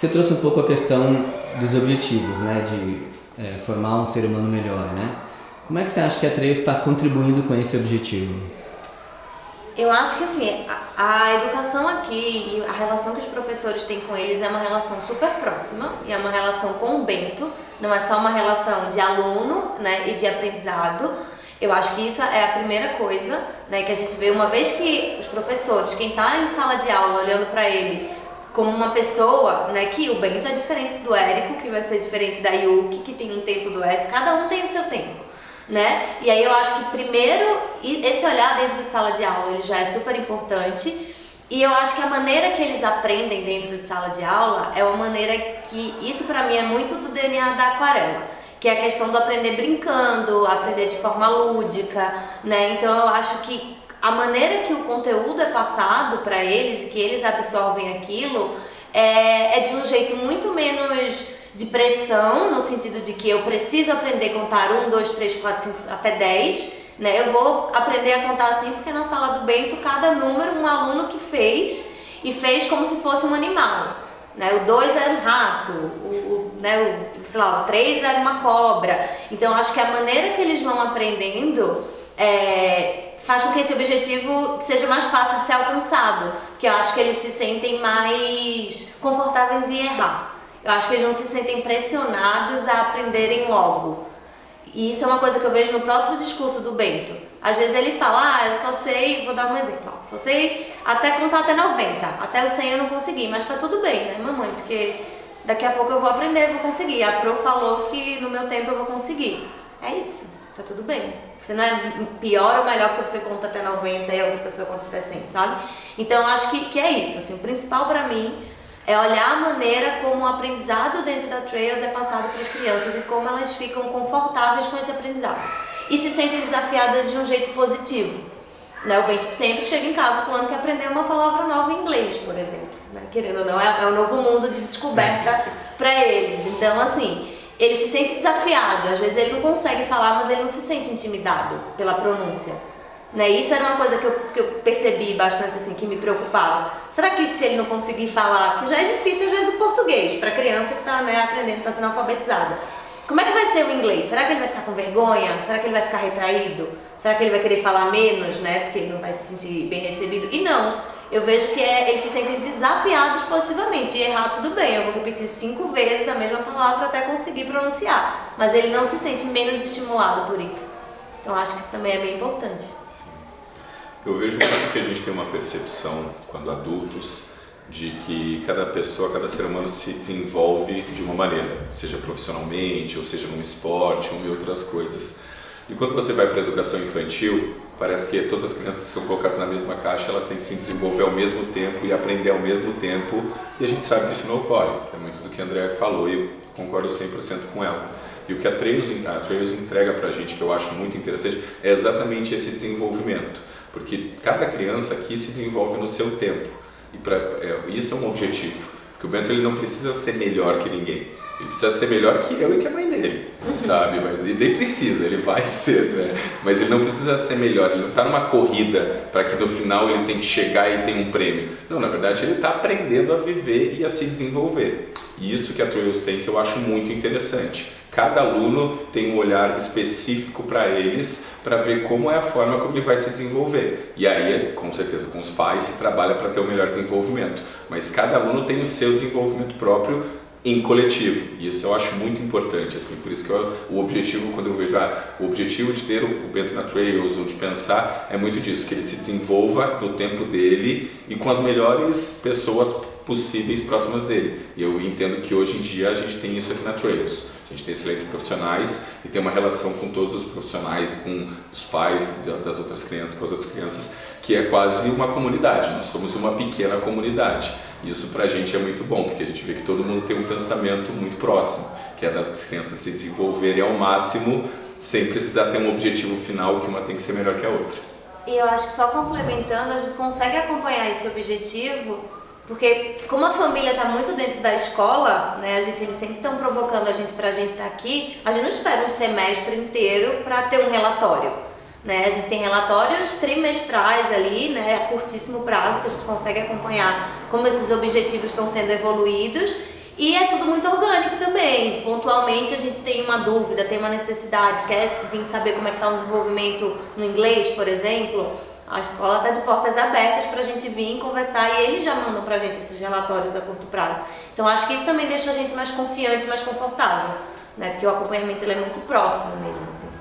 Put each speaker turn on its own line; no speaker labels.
Você trouxe um pouco a questão dos objetivos, né? De formar um ser humano melhor, né? Como é que você acha que a Trails está contribuindo com esse objetivo?
Eu acho que assim, a educação aqui e a relação que os professores têm com eles é uma relação super próxima e é uma relação com o Bento, não é só uma relação de aluno, né, e de aprendizado. Eu acho que isso é a primeira coisa, né, que a gente vê uma vez que os professores, quem está em sala de aula olhando para ele como uma pessoa, né, que o Bento é diferente do Érico, que vai ser diferente da Yuki, que tem um tempo do Érico, cada um tem o seu tempo. Né? E aí eu acho que primeiro esse olhar dentro de sala de aula ele já é super importante e eu acho que a maneira que eles aprendem dentro de sala de aula é uma maneira que isso pra mim é muito do DNA da aquarela, que é a questão do aprender brincando, aprender de forma lúdica, né? Então eu acho que a maneira que o conteúdo é passado para eles e que eles absorvem aquilo é de um jeito muito menos de pressão, no sentido de que eu preciso aprender a contar 1, 2, 3, 4, 5, até 10, né? Eu vou aprender a contar assim porque na sala do Bento, cada número, um aluno que fez, e fez como se fosse um animal, né? O 2 era um rato, sei lá, o 3 era uma cobra. Então, acho que a maneira que eles vão aprendendo faz com que esse objetivo seja mais fácil de ser alcançado, porque eu acho que eles se sentem mais confortáveis em errar. Eu acho que eles não se sentem pressionados a aprenderem logo. E isso é uma coisa que eu vejo no próprio discurso do Bento. Às vezes ele fala, eu só sei, vou dar um exemplo, só sei até contar até 90, até o 100 eu não consegui, mas tá tudo bem, né, mamãe? Porque daqui a pouco eu vou aprender, eu vou conseguir. A Pro falou que no meu tempo eu vou conseguir. É isso, tá tudo bem. Você não é pior ou melhor porque você conta até 90 e a outra pessoa conta até 100, sabe? Então eu acho que é isso, assim, o principal pra mim é olhar a maneira como o aprendizado dentro da Trails é passado para as crianças e como elas ficam confortáveis com esse aprendizado. E se sentem desafiadas de um jeito positivo. Né? O Bento sempre chega em casa falando que aprendeu uma palavra nova em inglês, por exemplo. Né? Querendo ou não, é um novo mundo de descoberta para eles. Então, assim, ele se sente desafiado. Às vezes ele não consegue falar, mas ele não se sente intimidado pela pronúncia. Né? Isso era uma coisa que eu percebi bastante, assim, que me preocupava. Será que se ele não conseguir falar, porque já é difícil às vezes o português, para criança que está, né, aprendendo, está sendo alfabetizada. Como é que vai ser o inglês? Será que ele vai ficar com vergonha? Será que ele vai ficar retraído? Será que ele vai querer falar menos, né, porque ele não vai se sentir bem recebido? E não, eu vejo que eles se sentem desafiados positivamente. E errar tudo bem, eu vou repetir 5 vezes a mesma palavra até conseguir pronunciar. Mas ele não se sente menos estimulado por isso. Então acho que isso também é bem importante.
Eu vejo que a gente tem uma percepção, quando adultos, de que cada pessoa, cada ser humano se desenvolve de uma maneira, seja profissionalmente, ou seja num esporte, ou em outras coisas. E quando você vai para a educação infantil, parece que todas as crianças são colocadas na mesma caixa, elas têm que se desenvolver ao mesmo tempo e aprender ao mesmo tempo, e a gente sabe que isso não ocorre, que é muito do que a Andrea falou e eu concordo 100% com ela. E o que a Trails entrega para a gente, que eu acho muito interessante, é exatamente esse desenvolvimento. Porque cada criança aqui se desenvolve no seu tempo. E isso é um objetivo. Porque o Bento ele não precisa ser melhor que ninguém. Ele precisa ser melhor que eu e que a mãe dele, sabe? Mas ele nem precisa, ele vai ser, né? Mas ele não precisa ser melhor. Ele não está numa corrida para que no final ele tem que chegar e tem um prêmio. Não, na verdade ele está aprendendo a viver e a se desenvolver. E isso que a Trails tem que eu acho muito interessante. Cada aluno tem um olhar específico para eles, para ver como é a forma como ele vai se desenvolver. E aí, com certeza, com os pais se trabalha para ter o melhor desenvolvimento. Mas cada aluno tem o seu desenvolvimento próprio em coletivo. E isso eu acho muito importante, assim. Por isso que o objetivo, quando eu vejo o objetivo de ter o Bento na Trails, ou de pensar, é muito disso, que ele se desenvolva no tempo dele e com as melhores pessoas possíveis próximas dele. E eu entendo que hoje em dia a gente tem isso aqui na Trails. A gente tem excelentes profissionais e tem uma relação com todos os profissionais, com os pais das outras crianças, com as outras crianças, que é quase uma comunidade. Nós somos uma pequena comunidade. Isso pra gente é muito bom, porque a gente vê que todo mundo tem um pensamento muito próximo, que é das crianças se desenvolverem ao máximo, sem precisar ter um objetivo final, que uma tem que ser melhor que a outra.
E eu acho que só complementando, a gente consegue acompanhar esse objetivo, porque como a família está muito dentro da escola, né, eles sempre estão provocando a gente para a gente estar aqui, a gente não espera um semestre inteiro para ter um relatório. Né? A gente tem relatórios trimestrais ali, né, a curtíssimo prazo, que a gente consegue acompanhar como esses objetivos estão sendo evoluídos. E é tudo muito orgânico também. Pontualmente a gente tem uma dúvida, tem uma necessidade, quer vir saber como é que está o desenvolvimento no inglês, por exemplo. A escola está de portas abertas para a gente vir conversar e eles já mandam para a gente esses relatórios a curto prazo. Então acho que isso também deixa a gente mais confiante, mais confortável, né? Porque o acompanhamento ele é muito próximo mesmo, assim.